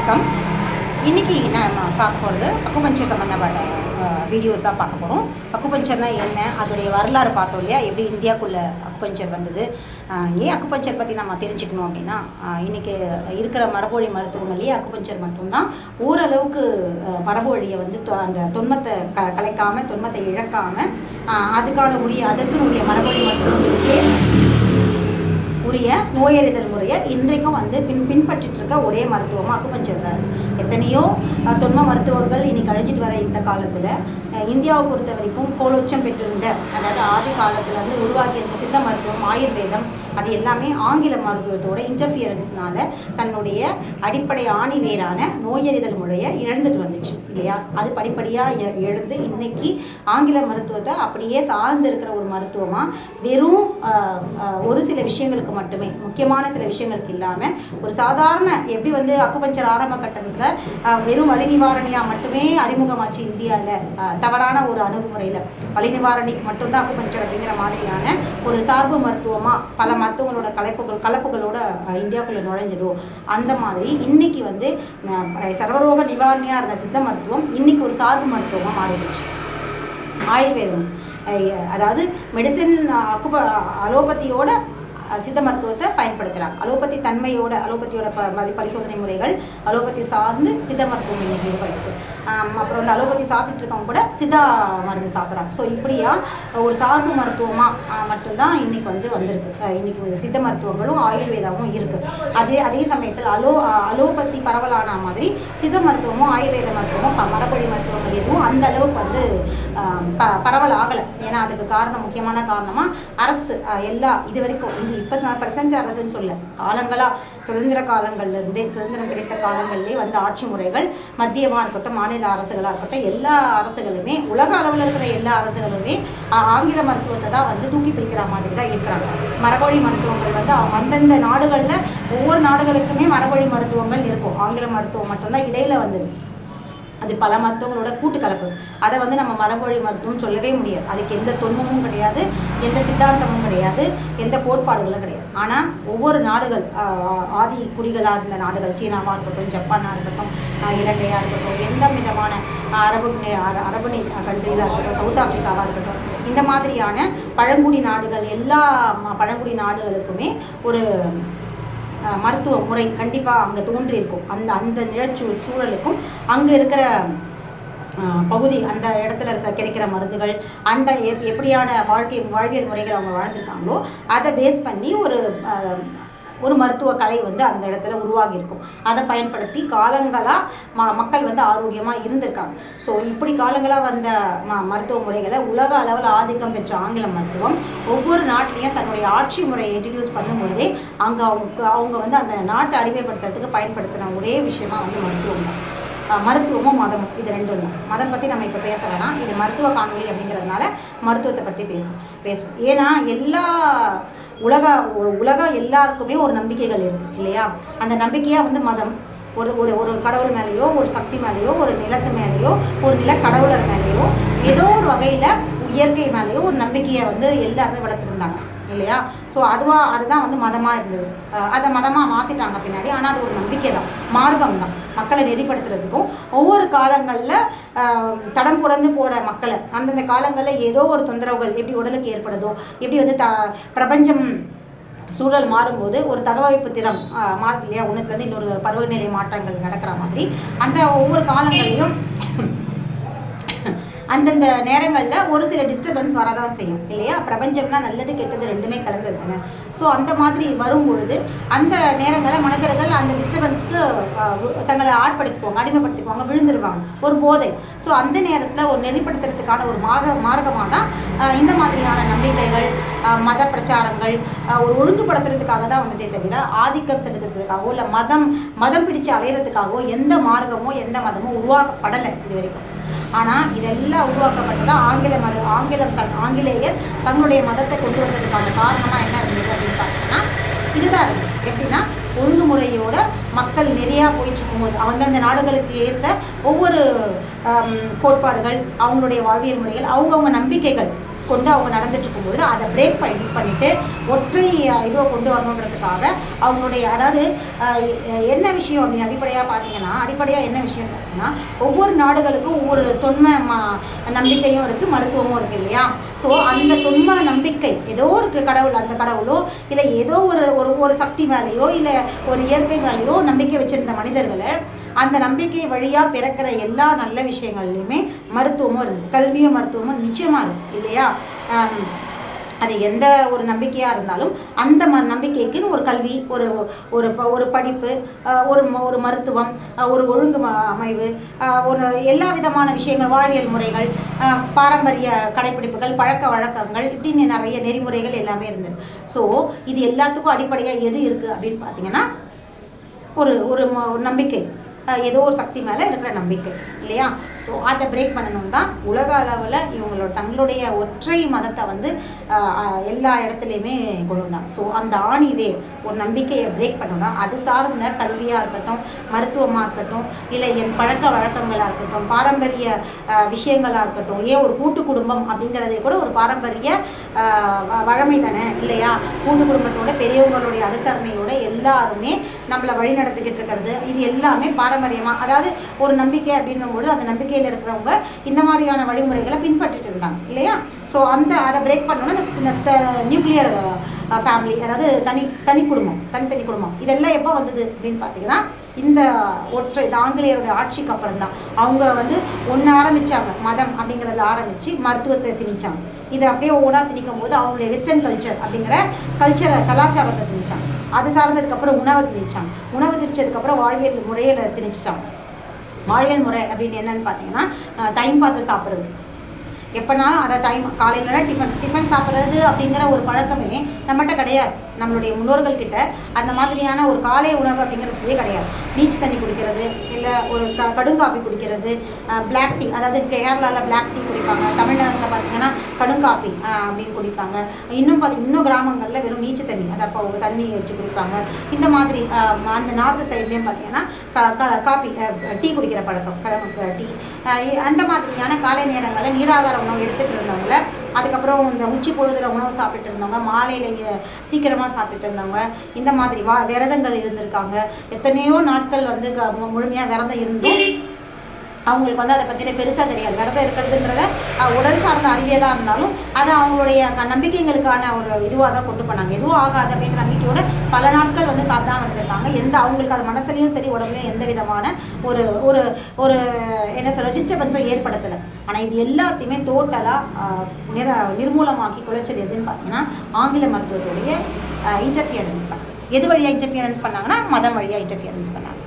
வணக்கம். இன்றைக்கி நம்ம பார்க்க போகிறது அக்குபஞ்சர் சம்மந்தப்பட்ட வீடியோஸ் தான் பார்க்க போகிறோம். அக்குபஞ்சர்னால் என்ன, அதோடைய வரலாறு பார்த்தோம் இல்லையா, எப்படி இந்தியாவுக்குள்ளே அக்குபஞ்சர் வந்தது, ஏன் அக்குபஞ்சர் பற்றி நம்ம தெரிஞ்சுக்கணும் அப்படின்னா, இன்றைக்கி இருக்கிற மரபு வழி மருத்துவங்கள்லேயே அக்குபஞ்சர் மட்டும்தான் ஓரளவுக்கு மரபு வழியை வந்து அந்த தொன்மத்தை கலைக்காமல், தொன்மத்தை இழக்காமல், அதற்குன்னு உரிய மரபு வழி மருத்துவங்களுக்கே உரிய நோயறிதல் முறையை இன்றைக்கும் வந்து பின்பற்றிட்டு இருக்க ஒரே மருத்துவமாக அக்குபஞ்சர் தான். எத்தனையோ தொன்ம மருத்துவங்கள் இன்னைக்கு அழிஞ்சிட்டு வர இந்த காலத்தில் இந்தியாவை பொறுத்த வரைக்கும் கோலோச்சம் பெற்றிருந்த, அதாவது ஆதி காலத்தில் வந்து உருவாக்கி இருந்த சித்த மருத்துவம், ஆயுர்வேதம், அது எல்லாமே ஆங்கில மருத்துவத்தோட இன்டர்ஃபியரன்ஸ்னால தன்னுடைய அடிப்படை ஆணிவேரான நோயறிதல் முறையை இழந்துட்டு வந்துச்சு இல்லையா. அது படிப்படியாக எழுந்து இன்னைக்கு ஆங்கில மருத்துவத்தை அப்படியே சார்ந்து இருக்கிற ஒரு மருத்துவமாக வெறும் ஒரு சில விஷயங்களுக்கு மட்டுமே, முக்கியமான சில விஷயங்களுக்கு இல்லாமல், ஒரு சாதாரண எப்படி வந்து அக்குபஞ்சர் ஆரம்ப கட்டத்தில் வெறும் வலி நிவாரணியாக மட்டுமே அறிமுகமாச்சு இந்தியாவில், தவறான ஒரு அணுகுமுறையில் வலி நிவாரணிக்கு மட்டும்தான் அக்குபஞ்சர் அப்படிங்கிற மாதிரியான ஒரு சார்பு மருத்துவமாக பல மருத்துவங்களோட கலப்புகளோட இந்தியாவுக்குள்ளே நுழைஞ்சதோ, அந்த மாதிரி இன்னைக்கு வந்து சர்வரோக நிவாரணியாக இருந்த சித்த மருத்துவம் இன்னைக்கு ஒரு சார்பு மருத்துவமாக மாறிடுச்சு. ஆயுர்வேதம், அதாவது மெடிசின் அலோபதியோட சித்த மருத்துவத்தை பயன்படுத்துகிறாங்க. அலோபதி தன்மையோட, அலோபதியோட பரிசோதனை முறைகள், அலோபதி சார்ந்து சித்த மருத்துவம் இன்னைக்கு ஏற்படுது. அப்புறம் வந்து அலோபதி சாப்பிட்டு இருக்கவங்க கூட சித்தா மருந்து சாப்பிட்றாங்க. ஸோ இப்படியா ஒரு சார்பு மருத்துவமாக மட்டும்தான் இன்னைக்கு வந்திருக்கு. இன்னைக்கு சித்த மருத்துவங்களும் ஆயுர்வேதாவும் இருக்குது. அதே சமயத்தில் அலோபதி பரவலான மாதிரி சித்த மருத்துவமும் ஆயுர்வேத மருத்துவமும் மரபொழி மருத்துவங்கள் எதுவும் அந்த அளவுக்கு வந்து பரவல் ஆகலை. ஏன்னா அதுக்கு காரணம், முக்கியமான காரணமாக அரசு இது வரைக்கும் இப்போ பிரசன்ட் அரசுன்னு சொல்ல, காலங்களாக சுதந்திர காலங்கள்லேருந்தே, சுதந்திரம் கிடைத்த காலங்கள்லேயே வந்து ஆட்சி முறைகள், மத்தியமாக இருக்கட்டும், மாநில அரசுகளாக இருக்கட்டும், எல்லா அரசுகளுமே, உலக அளவில் இருக்கிற எல்லா அரசுகளுமே ஆங்கில மருத்துவத்தை தான் வந்து தூக்கி பிடிக்கிற மாதிரி தான் இருக்கிறாங்க. மரபொழி மருத்துவங்கள் வந்து அந்தந்த நாடுகளில் ஒவ்வொரு நாடுகளுக்குமே மரபொழி மருத்துவங்கள் இருக்கும். ஆங்கில மருத்துவம் மட்டும்தான் இடையில வந்தது. அது பல மருத்துவங்களோட கூட்டு கலப்பு. அதை வந்து நம்ம மரபொழி மருத்துவம் சொல்லவே முடியாது. அதுக்கு எந்த தொன்மமும் கிடையாது, எந்த சித்தாந்தமும் கிடையாது, எந்த கோட்பாடுகளும் கிடையாது. ஆனால் ஒவ்வொரு நாடுகள், ஆதி குடிகளாக இருந்த நாடுகள், சீனாவாக இருக்கட்டும், ஜப்பானாக இருக்கட்டும், இலங்கையாக இருக்கட்டும், எந்த விதமான அரபு கண்ட்ரீஸாக இருக்கட்டும், சவுத் ஆப்பிரிக்காவாக இருக்கட்டும், இந்த மாதிரியான பழங்குடி நாடுகள், எல்லா பழங்குடி நாடுகளுக்குமே ஒரு மருத்துவ முறை கண்டிப்பாக அங்கே தோன்றியிருக்கும். அந்த சூழலுக்கும் அங்கே இருக்கிற பகுதி, அந்த இடத்துல கிடைக்கிற மருந்துகள், அந்த எப்படியான வாழ்வியல் முறைகள் அவங்க வாழ்ந்துருக்காங்களோ அதை பேஸ் பண்ணி ஒரு மருத்துவ கலை வந்து அந்த இடத்துல உருவாகி இருக்கும். அதை பயன்படுத்தி காலங்களாக மக்கள் வந்து ஆரோக்கியமாக இருந்திருக்காங்க. ஸோ இப்படி காலங்களாக வந்த மருத்துவ முறைகளை உலக அளவில் ஆதிக்கம் பெற்ற ஆங்கில மருத்துவம் ஒவ்வொரு நாட்டிலையும் தன்னுடைய ஆட்சி முறையை இன்ட்ரடியூஸ் பண்ணும்பொழுதே அங்கே அவங்க வந்து அந்த நாட்டை அடிமைப்படுத்துறதுக்கு பயன்படுத்தின ஒரே விஷயமா வந்து மருத்துவம் தான். மருத்துவமும் மதமும் இது ரெண்டும் தான். மதம் பற்றி நம்ம இப்போ பேச வேணாம், இது மருத்துவ காணொலி அப்படிங்கிறதுனால மருத்துவத்தை பற்றி பேசுவோம். ஏன்னா உலகம் எல்லாருக்குமே ஒரு நம்பிக்கைகள் இருக்குது இல்லையா. அந்த நம்பிக்கையாக வந்து மதம் ஒரு கடவுள் மேலேயோ, ஒரு சக்தி மேலேயோ, ஒரு நிலத்து மேலேயோ, ஒரு நிலக்கடவுளர் மேலேயோ, ஏதோ ஒரு வகையில் இயற்கை மேலேயோ ஒரு நம்பிக்கையை வந்து எல்லாருமே வளர்த்துருந்தாங்க இல்லையா. ஸோ அதுதான் வந்து மதமாக இருந்தது. அதை மதமாக மாற்றிட்டாங்க பின்னாடி. ஆனால் அது ஒரு நம்பிக்கை தான், மார்க்கம் தான், மக்களை நெறிப்படுத்துறதுக்கும். ஒவ்வொரு காலங்களில் தடம் புரந்து போகிற மக்களை அந்தந்த காலங்களில் ஏதோ ஒரு தொந்தரவுகள் எப்படி உடலுக்கு ஏற்படுதோ, எப்படி வந்து பிரபஞ்சம் சூழல் மாறும்போது ஒரு தகவமைப்பு திறம் மாறுது இல்லையா, ஒன்றுத்துலேருந்து இன்னொரு பருவநிலை மாற்றங்கள் நடக்கிற மாதிரி அந்த ஒவ்வொரு காலங்கள்லையும் அந்தந்த நேரங்களில் ஒரு சில டிஸ்டர்பன்ஸ் வரதான் செய்யும் இல்லையா. பிரபஞ்சம்னா நல்லது கெட்டது ரெண்டுமே கலந்தது தானே. ஸோ அந்த மாதிரி வரும்பொழுது அந்த நேரங்களில் மனிதர்கள் அந்த டிஸ்டர்பன்ஸ்க்கு தங்களை அடிமைப்படுத்திக்குவாங்க, விழுந்துருவாங்க, ஒரு போதை. ஸோ அந்த நேரத்தில் ஒரு நெறிப்படுத்துறதுக்கான ஒரு மார்க்கமாக தான் இந்த மாதிரியான நம்பிக்கைகள், மத பிரச்சாரங்கள் ஒரு ஒழுங்குபடுத்துறதுக்காக தான் வந்ததே தவிர ஆதிக்கம் செலுத்துறதுக்காகவோ இல்லை மதம் பிடிச்சு அலையிறதுக்காகவோ எந்த மார்க்கமோ எந்த மதமோ உருவாக்கப்படலை இது வரைக்கும். ஆனால் இதெல்லாம் உருவாக்கப்பட்டதான் ஆங்கிலேயர் தங்களுடைய மதத்தை கொண்டு வந்ததுக்கான காரணமாக என்ன இருந்தது அப்படின்னு பார்த்தீங்கன்னா இதுதான் இருந்தது. எப்படின்னா ஒழுங்குமுறையோட மக்கள் நிறையா போயிட்டு இருக்கும்போது அந்தந்த நாடுகளுக்கு ஏற்ற ஒவ்வொரு கோட்பாடுகள், அவங்களுடைய வாழ்வியல் முறைகள், அவங்கவுங்க நம்பிக்கைகள் கொண்டு அவங்க நடந்துட்டு இருக்கும்போது அதை பிரேக் பண்ணிட்டு ஒற்றை இதுவை கொண்டு வரணுன்றதுக்காக அவங்களுடைய அதாவது என்ன விஷயம் அப்படின்னு அடிப்படையாக பார்த்தீங்கன்னா என்ன விஷயம் பார்த்தீங்கன்னா ஒவ்வொரு நாடுகளுக்கும் ஒவ்வொரு தொன்ம நம்பிக்கையும் இருக்குது, மருத்துவமும் இருக்குது இல்லையா. ஸோ அந்த தொன்ம நம்பிக்கை ஏதோ ஒரு கடவுள், அந்த கடவுளோ இல்லை ஏதோ ஒரு சக்தி மேலேயோ இல்லை ஒரு இயற்கை மேலேயோ நம்பிக்கை வச்சுருந்த மனிதர்களை அந்த நம்பிக்கை வழியாக பிறக்கிற எல்லா நல்ல விஷயங்கள்லையுமே மருத்துவமும் இருக்குது, கல்வியும் மருத்துவமும் நிச்சயமாக இருக்குது இல்லையா. அது எந்த ஒரு நம்பிக்கையாக இருந்தாலும் அந்த நம்பிக்கைக்குன்னு ஒரு கல்வி, ஒரு படிப்பு, ஒரு மருத்துவம், ஒரு ஒழுங்கு அமைவு, ஒரு எல்லா விதமான விஷயங்கள், வாழ்வியல் முறைகள், பாரம்பரிய கடைப்பிடிப்புகள், பழக்க வழக்கங்கள், இப்படின்னு நிறைய நெறிமுறைகள் எல்லாமே இருந்தது. ஸோ இது எல்லாத்துக்கும் அடிப்படையாக எது இருக்குது அப்படின்னு பார்த்தீங்கன்னா ஒரு நம்பிக்கை, ஏதோ ஒரு சக்தி மேலே இருக்கிற நம்பிக்கை இல்லையா. ஸோ அதை பிரேக் பண்ணணும் தான் உலக அளவில் இவங்களோட தங்களுடைய ஒற்றை மதத்தை வந்து எல்லா இடத்துலையுமே கொண்டு வந்தாங்க. ஸோ அந்த ஆணிவே ஒரு நம்பிக்கையை பிரேக் பண்ணணும்னா அது சார்ந்த கல்வியாக இருக்கட்டும், மருத்துவமாக இருக்கட்டும், இல்லை என் பழக்க வழக்கங்களாக இருக்கட்டும், பாரம்பரிய விஷயங்களாக இருக்கட்டும், ஏன் ஒரு கூட்டு குடும்பம் அப்படிங்கிறதே கூட ஒரு பாரம்பரிய வழமை தானே இல்லையா. கூட்டு குடும்பத்தோட பெரியவங்களுடைய அனுசரணையோட எல்லாருமே நம்மளை வழி நடத்திக்கிட்டு இருக்கிறது, இது எல்லாமே பாரம்பரியமாக, அதாவது ஒரு நம்பிக்கை அப்படின்னும்போது அந்த நம்பிக்கையில் இருக்கிறவங்க இந்த மாதிரியான வழிமுறைகளை பின்பற்றிட்டு இருந்தாங்க இல்லையா. ஸோ அதை பிரேக் பண்ணோன்னா இந்த நியூக்ளியர் ஃபேமிலி, அதாவது தனி குடும்பம், தனித்தனி குடும்பம், இதெல்லாம் எப்போ வந்தது அப்படின்னு பார்த்தீங்கன்னா இந்த ஆங்கிலேயருடைய ஆட்சிக்கு அப்புறம் தான் அவங்க வந்து ஒன்று ஆரம்பித்தாங்க, மதம் அப்படிங்கிறதுல ஆரம்பித்து மருத்துவத்தை திணிச்சாங்க. இதை அப்படியே ஒவ்வொன்றா திணிக்கும் போது அவங்களுடைய வெஸ்டர்ன் கல்ச்சர் அப்படிங்கிற கலாச்சாரத்தை திணிச்சாங்க. அது சார்ந்ததுக்கப்புறம் உணவை திணிச்சாங்க. உணவு திணிச்சதுக்கப்புறம் வாழ்வியல் முறையில் திணிச்சிட்டாங்க. வாழ்வியல் முறை அப்படின்னு என்னன்னு பார்த்தீங்கன்னா டைம் பார்த்து சாப்பிட்றது, எப்போனாலும் அதை டைம் காலையிலலாம் டிஃபன் சாப்பிட்றது அப்படிங்கிற ஒரு பழக்கமே நம்மகிட்ட கிடையாது. நம்மளுடைய முன்னோர்கள்கிட்ட அந்த மாதிரியான ஒரு காலை உணவு அப்படிங்கிறதுலே கிடையாது. நீச்சு தண்ணி குடிக்கிறது, இல்லை ஒரு கடுங்காப்பி குடிக்கிறது, பிளாக் டீ, அதாவது கேரளாவில் பிளாக் டீ குடிப்பாங்க, தமிழ்நாட்டில் பார்த்தீங்கன்னா கடுங்காப்பி அப்படின்னு குடிப்பாங்க. இன்னும் கிராமங்களில் வெறும் நீச்சு தண்ணி, அதை அப்போ தண்ணி வச்சு குடிப்பாங்க. இந்த மாதிரி அந்த நார்த்து சைட்லேயும் பார்த்தீங்கன்னா காப்பி டீ குடிக்கிற பழக்கம், டீ, அந்த மாதிரியான காலை நேரங்களில் நீராகார உணவு எடுத்துகிட்டு இருந்தவங்கள, அதுக்கப்புறம் இந்த உச்சி பொழுதில் உணவு சாப்பிட்டு இருந்தவங்க, மாலையில் சீக்கிரமாக சாப்பிட்டு இருந்தவங்க, இந்த மாதிரி விரதங்கள் இருந்திருக்காங்க. எத்தனையோ நாட்கள் வந்து முழுமையாக விரதம் இருந்தும் அவங்களுக்கு வந்து அதை பற்றின பெருசாக தெரியாது. விரதம் இருக்கிறதுன்றத உடல் சார்ந்த அறிவியலாக இருந்தாலும் அதை அவங்களுடைய நம்பிக்கைகளுக்கான ஒரு இதுவாக தான் கொண்டு போனாங்க. எதுவும் ஆகாது அப்படின்ற நம்பிக்கையோட பல நாட்கள் வந்து சாப்பிடாமல் இருந்திருக்காங்க. அவங்களுக்கு அது மனசுலையும் சரி உடம்புலையும் எந்த விதமான ஒரு என்ன சொல்ல டிஸ்டர்பன்ஸும் ஏற்படுத்தலை. ஆனால் இது எல்லாத்தையுமே டோட்டலாக நிர்மூலமாக்கி குலைச்சது எதுன்னு பார்த்தீங்கன்னா ஆங்கில மருத்துவத்துடைய இன்டர்ஃபியரன்ஸ் தான். எது வழியாக இன்டர்ஃபியரன்ஸ் பண்ணாங்கன்னா மதம் வழியாக இன்டர்ஃபியரன்ஸ் பண்ணாங்க.